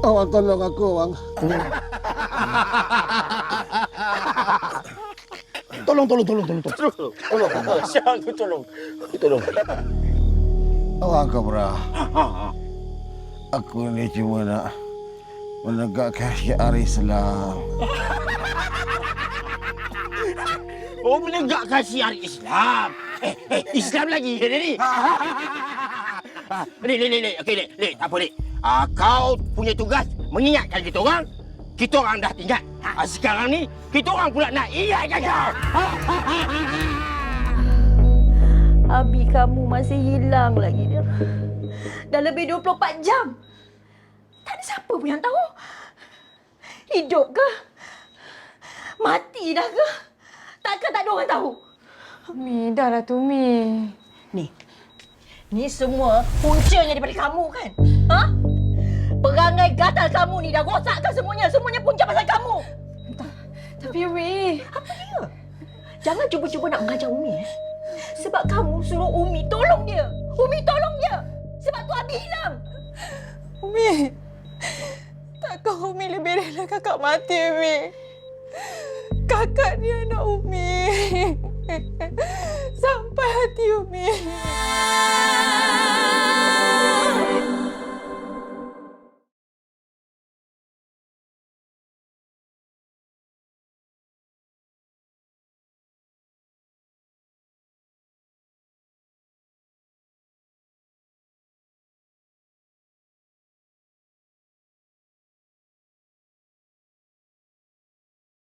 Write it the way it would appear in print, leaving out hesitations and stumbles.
Awang tolong aku, Awang. Tolong. Siapa tu tolong? Awang Kabra. Aku ni cuma nak menegakkan syiar Islam. Oh, menegakkan syiar Islam. Islam lagi ni. Ni. Okey, ni. Tak apa, ni. Kau punya tugas mengingatkan kita orang. Kita orang dah ingat. Sekarang ni, kita orang pula nak ingatkan kau. Abi kamu masih hilang lagi dia. Dah lebih 24 jam. Tak ada siapa pun yang tahu. Hidup ke? Mati dah ke? Takkan tak ada orang tahu? Mi, dah lah tu, Mi. Ni semua puncanya daripada kamu kan? Ha? Perangai gatal kamu ni dah rosakkan semuanya. Semuanya punca pasal kamu. Tapi Umi... Apa dia? Jangan cuba-cuba nak mengajar Umi. Sebab kamu suruh Umi tolong dia. Umi tolong dia. Sebab tu Abi hilang. Umi... Takkan Umi lebih rela kakak mati, Umi? Kakak ni anak Umi. Sampai hati Umi.